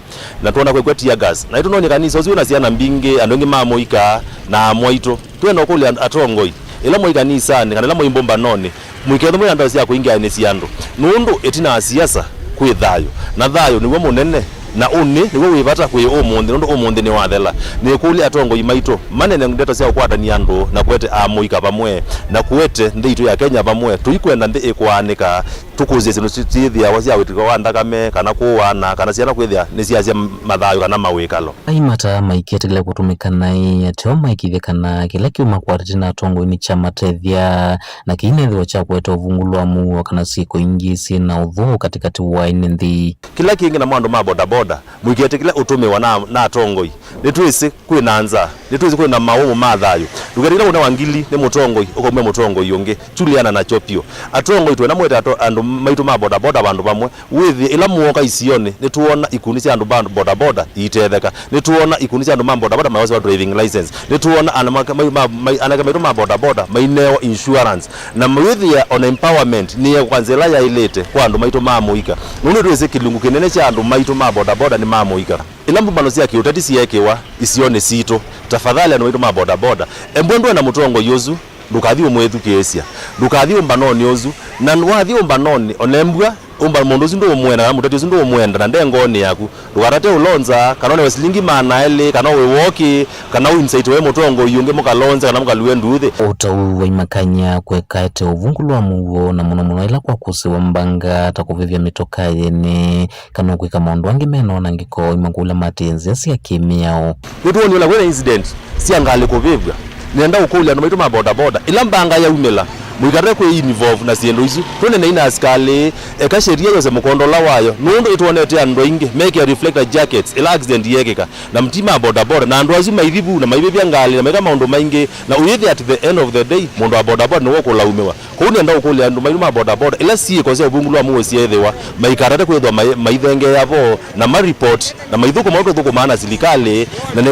na tuona kwekwetia gas na itunonie kanisa uziona ciana mbingi andongi mamoika na moito twena kule atongoi ila mo kanisani kana ila mo imbomba none mwiketho mwe anda cia kuingia ni ciandu nundu etina siasa kwi thayo na thayo niwo munene na niwo wibata kwi umundi nundu umundi ni wathela ni kule atongo imaito manene ndeto cia kwatania andu na kwete amuika pamwe na kuete ndeitu ya Kenya pamwe tuikwenda ndi ikwanika tukuzie sino cithia wacia witiko wa ndakame kana kuwana kana ciana kwithia ni ciacia mathayo kana mawikalo aimata maiketele kutumika nai atio maikithia kana kila kiuma kwariti na tongo ni chama tethia na kinethio cha kweta uvungulwa mu kana siko ingi sina udhu katikati wa inendi kila kingi na mwandu ma boda boda muikete kila utumiwa na tongoi nitwisi kwinanza nitwisi kwina maumu mathayo dugarira una wangili ni mutongoi ukomwe mutongoi yonge Juliana na Chopio atongoi twena mweta andu maitu ma boda boda bandu bamwe withi ila muoka isione nituona ikundi cia andu boda boda itetheka nituona ikundi cia andu ma boda boda mawasa driving license nituona anaka maitu ma boda boda maineo insurance na withi on empowerment ni kwanzela ya ilete kwa andu maitu ma muika nuno twese kilungu kinene cia andu maitu ma boda boda ni ma muika ila mbano cia kiutati ciekewa isione sito tafadhali andu maitu ma boda boda embwendwe na mutongo yozu ndukathio mwethu kesia ndukathio mbanoni ozu na wathio mbanoni onembwa umba mundu zindu umwenda na mutati zindu umwenda na ndengoni yaku ndukarate ulonza kanone wesilingi mana ele kana we woki kana insight we mutongo yunge mukalonza kana mukaluwe nduthe utau wa imakanya kwekate uvungulwa muwo na muno ila kwa kusiwa mbanga takuvivya mitoka yene kana kwika maundu wangi meno na ngiko imangula matenzi yasi ya kimiao nituoni wala kwena incident siangali kuvivya nenda ukulia no maitu ma boda boda ila mbanga ya umela muikare kwe involve na siendo isu twene na ina askali eka sheria yose mukondola wayo nundo ituonete andu ingi make a reflector jackets ila accident yekeka na mtima boda boda na andu azima ithibu na maibe ngali na maika maundu maingi na uyithi at the end of the day mundu wa boda boda no kulaumiwa ko nenda ukulia andu maitu ma boda boda ila sie ko cia bungulwa muwe ciethwa maikarate kwethwa maithenge yavo na ma report na maithuko mauto thuko maana silikali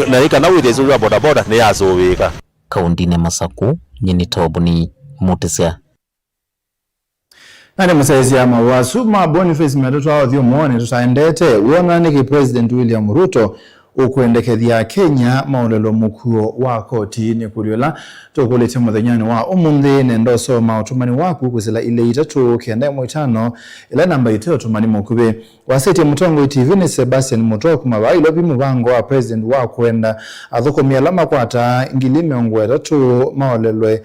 na ikana withi wa boda boda ne yasowika kaundine Masaku nyini Tobuni Mutisia nani musaizi ya mawasu ma Boniface metoto hao thio mwone tutaendete uona niki President William Ruto ukuendekethia Kenya maulelo mukuo wa koti ni kuliola tukulete muthenyani wa umundi nendo soma utumani waku kuzila ile itatu kenda mwitano ila namba iteo tumani mukube waseti mutongo TV ni Sebastian Mutoku mabailo bimubango wa President wa kwenda athoko mialama kwata ngilime ongwe tatu maulelwe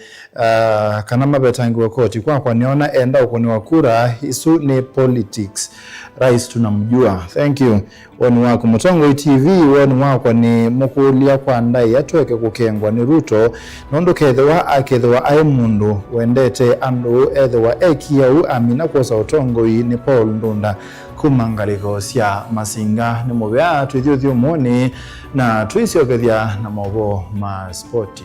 kana mabetangi wa koti kwa niona enda ukoni wa kura isu ni politics rais tunamjua thank you wanu wako Mutongo TV wanu wako ni mukulia kwa ndai yatweke kukengwa ni Ruto nondo kedhewa ai mundu wendete andu edhewa ekiau amina kwa sautongo ni Paul Ndunda kumangaliko cia masinga ni mubea tuithio mwoni na tuisiokethia na mobo ma sporti.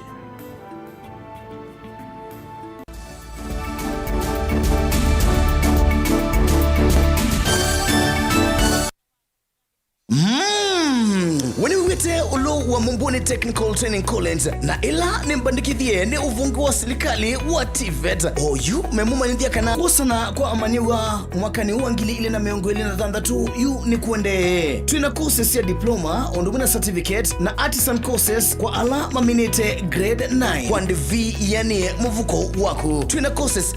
Ulo wa Mumbuni Technical Training College na ila ni mbandikithie ni uvungu wa serikali wa TVET oyu memuma nithia kana gusana kwa amaniwa mwakani wa ngili ile na miongo ile na thandatu yu ni kuende twina courses ya diploma ondumuna certificate na artisan courses kwa ala maminite grade 9 kwa V yani muvuko waku twina courses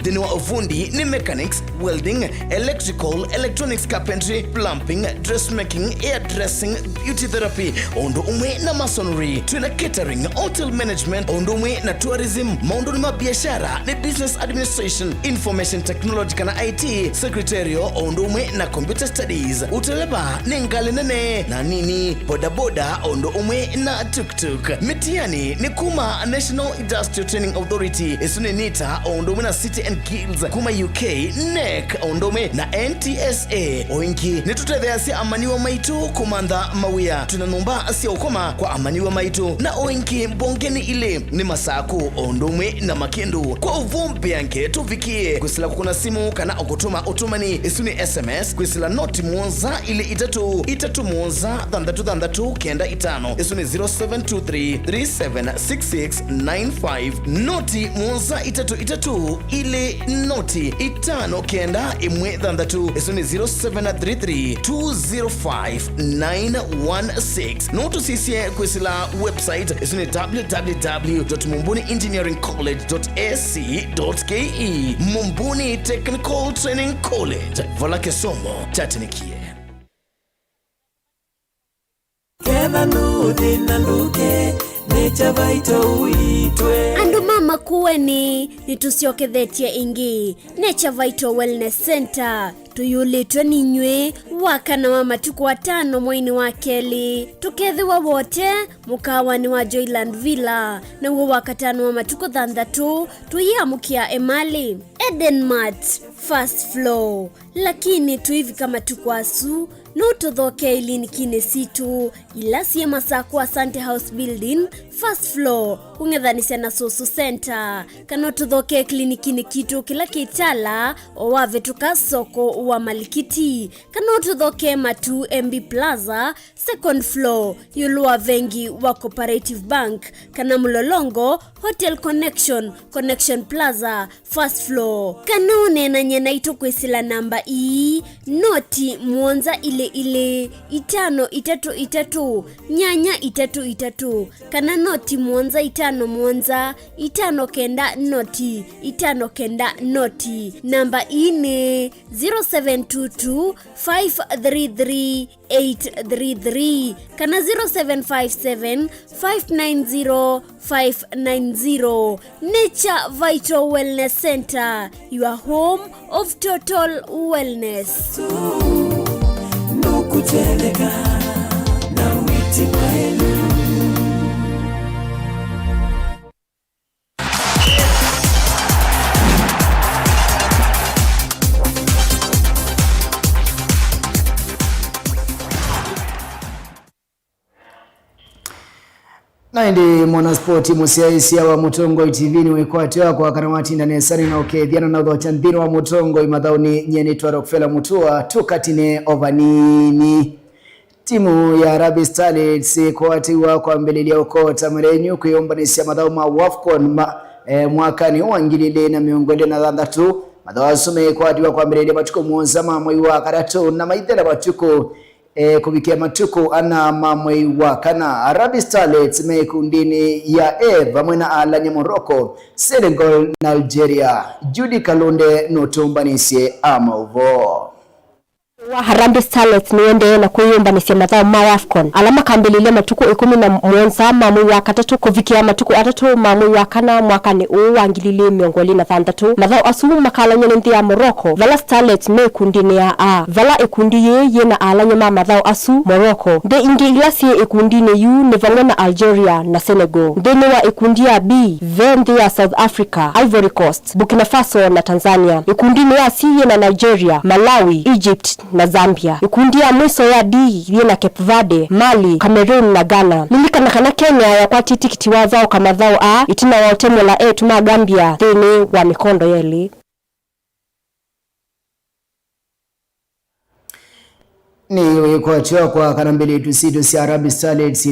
thini wa ufundi ni mechanics welding electrical electronics carpentry plumbing dressmaking hairdressing beauty therapy ondo umwe na masonry twina catering hotel management ondo umwe na tourism maondo ni mabiashara ni business administration information technology kana IT secretarial ondo umwe na computer studies uteleba ni ngali nene na nini bodaboda ondo umwe na tuktuk mitiani ni kuma National Industrial Training Authority isuni nita ondo umwe na City and Guilds kuma UK NEC ondo umwe na NTSA oinki nitutethea amaniwa maitu kumanda mawia tunanumba asia ukoma kwa amaniwa maitu na oinki mbongeni ile ni Masaku ondomwe na Makendu kwa uvumbi yanke tuvikie kwisila kukuna simu kana okutuma utumani isuni SMS kwisila noti muonza ile itatu muonza thandatu kenda itano isuni 0723376695 noti muonza itatu ile noti itano kenda imwe thandatu isuni 0733205916 notu sisie kwisila website isuni www.mumbuniengineeringcollege.ac.ke Mumbuni Technical Training College vola kesomo tatinikie Kena nuthi na nuke Nature Vital uitwe andu mama kuweni nitusiokethetie ingi Nature Vital Wellness Center tuyulitwe ninywe wakana wa matuku 5 mwini wa keli tukethiwa wote mukawani wa Joyland Villa na uo wakatano wa matuku 6 tuyamukia Emali Eden Mart first floor lakini tuivi kama tukwasu no tuthoke ilinikine situ ila siya masaku Asante House Building first floor ungethanisya na Soso Center kano tuthoke klinikini kitu kila kitala owave tukasoko wa Malikiti kano tuthoke Matu MB Plaza second floor yulua vengi wa Cooperative Bank kana Mlolongo Hotel Connection Plaza first floor kanone na nyena itokwesila namba noti mwonza ile 533 nyanya 33 kana noti mwonza 5 mwonza 5 kenda noti 5 kenda noti namba ine 0722 533 833 kana 0757 590 590 Nature Vital Wellness Center, your home of total wellness. Nukuteleka na witi kwenu. Naindi mwanaspoti musiaisi wa Mutongo TV ni wekwatiwa kwa karamati ndani ya sari na ukethiana na udhocha nthino wa Mutongo imathauni nyeni twa Rockefeller Mutua tukatine ovanini. Timu ya Harambee Starlets kwatiwa kwa mbelelia ukota marenyu kuyombanisya mathau ma WAFCON mwakani wa 2023 mathau asume kwatiwa kwa mbelelia matuko muonza mwai wa karatu na maithera matuko kubikia matuko ana mamwe wa kana. Harambee Starlets mekundini ya vamwe na alanya Morocco, Senegal na Algeria. Judy Kalonde notumbanisye amauvo wa Harambee Starlets niende na kuyumbanisya mathau ma WAFCON alama kambililia matuko 17 mamwe wa katatu kuvikia matuko 3 mamwe wa kana mwakani u wa 2023 mathau asumu makalanya nthi ya Morocco. Vala Starlets mekundini ya A vala ekundi ye na alanya ma mathau asu Morocco de ingi ilasi ekundini yu ni vangwe na Algeria na Senegal. De ni wa ekundi ya B vendi ya South Africa, Ivory Coast, Burkina Faso na Tanzania. Ekundini ya C ye na Nigeria, Malawi, Egypt na Zambia. Ikundi ya mwiso ya D ye na Cape Verde, Mali, Cameroon na Ghana. Nilika na Kenya ya kwa tikiti wazao kama thao A itina wa otemo la A tuma Gambia thini wa mikondo yeli. Ni wekwatiwa kwa karambili tusidu si Harambee Starlets